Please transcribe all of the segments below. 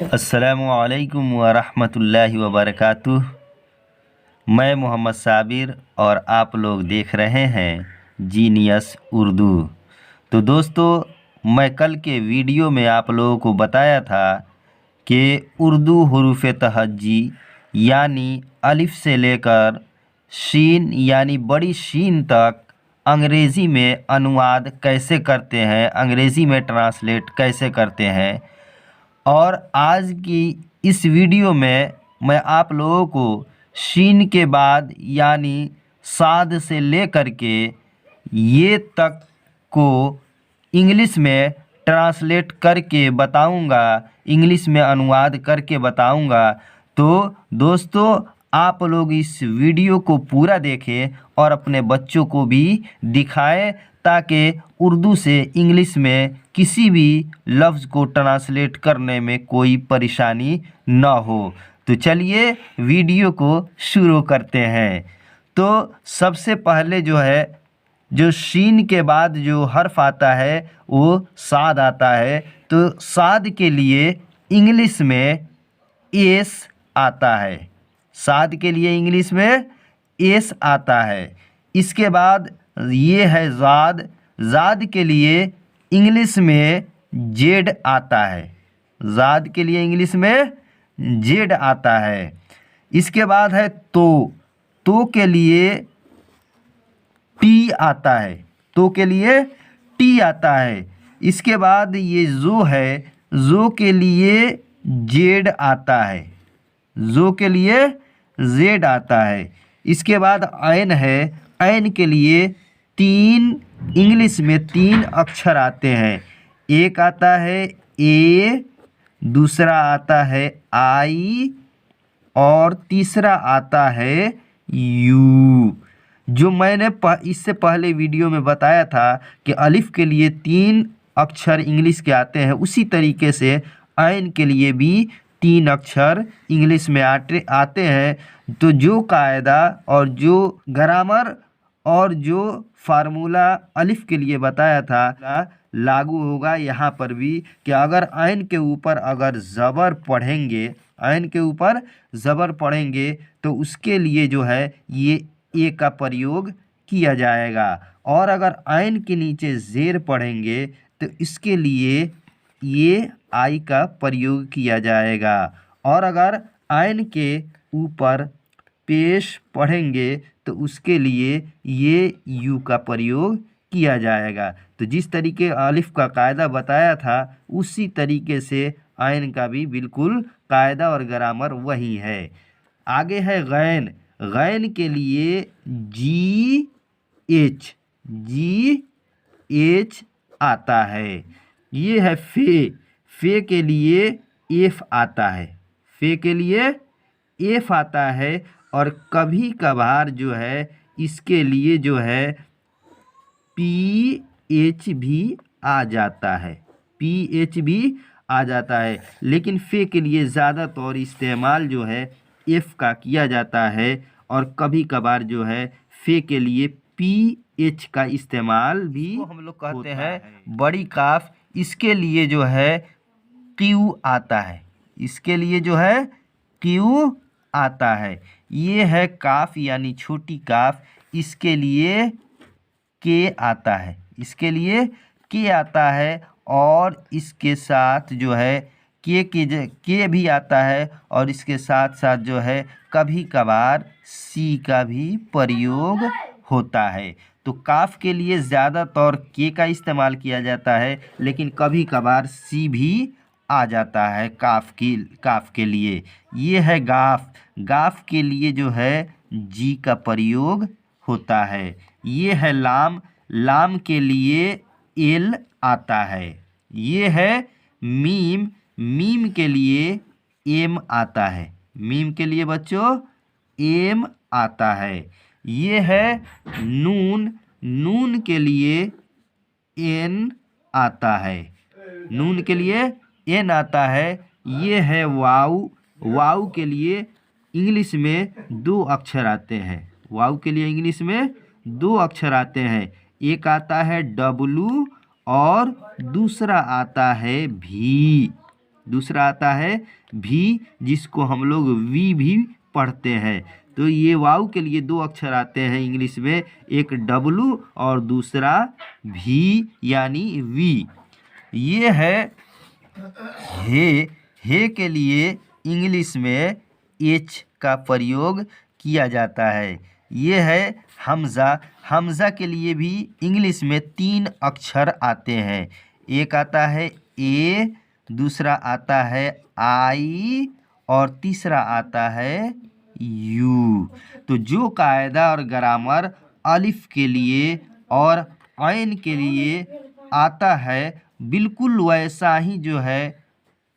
अस्सलामुअलैकुम वरहमतुल्लाहि वबरकातुह। मैं मोहम्मद साबिर और आप लोग देख रहे हैं जीनियस उर्दू। तो दोस्तों, मैं कल के वीडियो में आप लोगों को बताया था कि उर्दू हुरूफ तहज्जी यानी अलिफ से लेकर शीन यानी बड़ी शीन तक अंग्रेज़ी में अनुवाद कैसे करते हैं, अंग्रेज़ी में ट्रांसलेट कैसे करते हैं। और आज की इस वीडियो में मैं आप लोगों को शीन के बाद यानी साद से लेकर के ये तक को इंग्लिश में ट्रांसलेट करके बताऊंगा, इंग्लिश में अनुवाद करके बताऊंगा। तो दोस्तों, आप लोग इस वीडियो को पूरा देखें और अपने बच्चों को भी दिखाएं ताकि उर्दू से इंग्लिश में किसी भी लफ्ज़ को ट्रांसलेट करने में कोई परेशानी न हो। तो चलिए वीडियो को शुरू करते हैं। तो सबसे पहले जो शीन के बाद जो हर्फ आता है वो साद आता है। तो साद के लिए इंग्लिश में एस आता है। साद के लिए इंग्लिश में एस आता है। इसके बाद ये है ज़ाद। ज़ाद के लिए इंग्लिश में जेड आता है। ज़ाद के लिए इंग्लिश में जेड आता है। इसके बाद है तो के लिए टी आता है। तो के लिए टी आता है। इसके बाद ये जो है, जो के लिए जेड आता है। जो के लिए जेड आता है। इसके बाद ऐन है। ऐन के लिए इंग्लिश में तीन अक्षर आते हैं। एक आता है ए, दूसरा आता है आई और तीसरा आता है यू। जो मैंने इससे पहले वीडियो में बताया था कि अलिफ के लिए तीन अक्षर इंग्लिश के आते हैं, उसी तरीके से ऐन के लिए भी तीन अक्षर इंग्लिश में आते हैं। तो जो कायदा और जो ग्रामर और जो फार्मूला अलिफ के लिए बताया था लागू होगा यहाँ पर भी, कि अगर ऐन के ऊपर अगर ज़बर पढ़ेंगे, ऐन के ऊपर ज़बर पढ़ेंगे तो उसके लिए जो है ये ए का प्रयोग किया जाएगा। और अगर ऐन के नीचे ज़ेर पढ़ेंगे तो इसके लिए ये आई का प्रयोग किया जाएगा। और अगर ऐन के ऊपर पेश पढ़ेंगे तो उसके लिए ये यू का प्रयोग किया जाएगा। तो जिस तरीके अलिफ का कायदा बताया था उसी तरीके से ऐन का भी बिल्कुल कायदा और ग्रामर वही है। आगे है गैन। गैन के लिए जी एच आता है। ये है फे। फे के लिए एफ आता है। फे के लिए एफ आता है। और कभी कभार जो है इसके लिए जो है पी एच भी आ जाता है। पी एच भी आ जाता है। लेकिन फे के लिए ज़्यादातर इस्तेमाल जो है एफ का किया जाता है। और कभी कभार जो है फे के लिए पी एच का इस्तेमाल भी हम लोग कहते हैं। बड़ी काफ, इसके लिए जो है क्यू आता है। इसके लिए जो है क्यू आता है। ये है काफ यानी छोटी काफ, इसके लिए के आता है। इसके लिए के आता है। और इसके साथ जो है के भी आता है। और इसके साथ साथ जो है कभी कभार सी का भी प्रयोग होता है। तो काफ के लिए ज़्यादातर के का इस्तेमाल किया जाता है, लेकिन कभी कभार सी भी आ जाता है काफ के लिए। ये है गाफ। गाफ के लिए जो है जी का प्रयोग होता है। ये है लाम। लाम के लिए एल आता है। ये है मीम। मीम के लिए एम आता है। मीम के लिए बच्चों एम आता है। ये है नून। नून के लिए एन आता है। नून के लिए एन आता है। ये है वाऊ। वाऊ के लिए इंग्लिश में दो अक्षर आते हैं। वाऊ के लिए इंग्लिश में दो अक्षर आते हैं। एक आता है डब्लू और दूसरा आता है भी। दूसरा आता है भी, जिसको हम लोग वी भी पढ़ते हैं। तो ये वाव के लिए दो अक्षर आते हैं इंग्लिश में, एक डब्लू और दूसरा भी यानी वी। ये है हे के लिए इंग्लिश में एच का प्रयोग किया जाता है। ये है हमज़ा के लिए भी इंग्लिश में 3 अक्षर आते हैं। एक आता है ए, दूसरा आता है आई और तीसरा आता है यू। तो जो कायदा और ग्रामर अलिफ के लिए और ऐन के लिए आता है, बिल्कुल वैसा ही जो है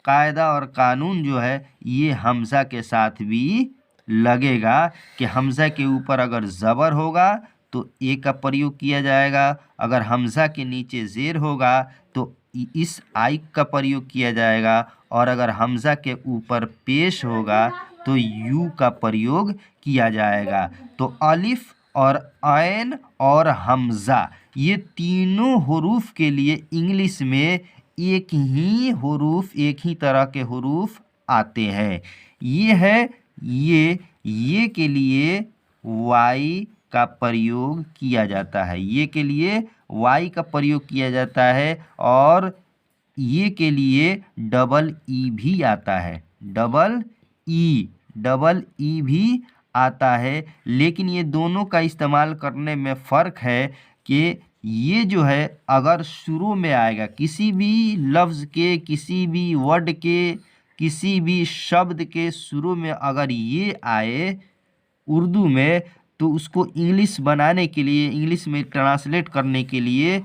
कायदा और कानून जो है ये हमज़ा के साथ भी लगेगा कि हमज़ा के ऊपर अगर ज़बर होगा तो ए का प्रयोग किया जाएगा, अगर हमज़ा के नीचे ज़ेर होगा तो इस आई का प्रयोग किया जाएगा, और अगर हमज़ा के ऊपर पेश होगा तो यू का प्रयोग किया जाएगा। तो अलिफ और ऐन और हमज़ा ये तीनों हुरूफ के लिए इंग्लिश में एक ही तरह के हुरूफ आते हैं। ये है ये के लिए वाई का प्रयोग किया जाता है, ये के लिए वाई का प्रयोग किया जाता है, और ये के लिए डबल ई भी आता है, डबल ई भी आता है। लेकिन ये दोनों का इस्तेमाल करने में फ़र्क है कि ये जो है अगर शुरू में आएगा किसी भी लफ्ज़ के, किसी भी वर्ड के, किसी भी शब्द के शुरू में अगर ये आए उर्दू में, तो उसको इंग्लिश बनाने के लिए, इंग्लिश में ट्रांसलेट करने के लिए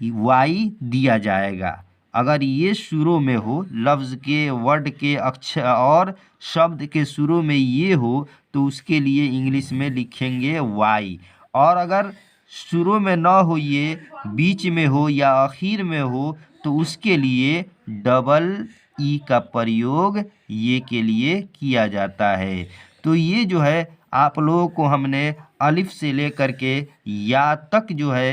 वाई दिया जाएगा। अगर ये शुरू में हो, लफ्ज़ के, वर्ड के, अक्षर और शब्द के शुरू में ये हो, तो उसके लिए इंग्लिश में लिखेंगे वाई। और अगर शुरू में ना हो, ये बीच में हो या आखिर में हो, तो उसके लिए डबल ई का प्रयोग ये के लिए किया जाता है। तो ये जो है आप लोगों को हमने अलिफ से लेकर के या तक जो है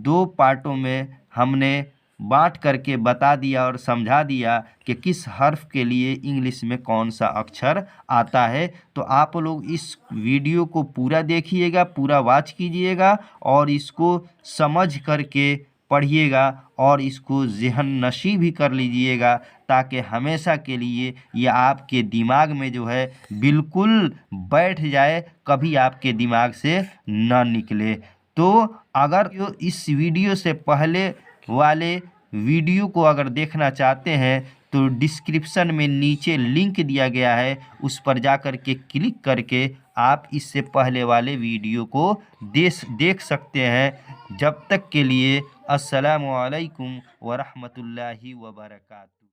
2 पार्टों में हमने बांट करके बता दिया और समझा दिया कि किस हर्फ के लिए इंग्लिश में कौन सा अक्षर आता है। तो आप लोग इस वीडियो को पूरा देखिएगा, पूरा वॉच कीजिएगा और इसको समझ करके पढ़िएगा और इसको ज़हन नशी भी कर लीजिएगा, ताकि हमेशा के लिए ये आपके दिमाग में जो है बिल्कुल बैठ जाए, कभी आपके दिमाग से न निकले। तो अगर इस वीडियो से पहले वाले वीडियो को अगर देखना चाहते हैं तो डिस्क्रिप्शन में नीचे लिंक दिया गया है, उस पर जाकर के क्लिक करके आप इससे पहले वाले वीडियो को देख सकते हैं। जब तक के लिए अस्सलामु अलैकुम व रहमतुल्लाहि व बरकातहू।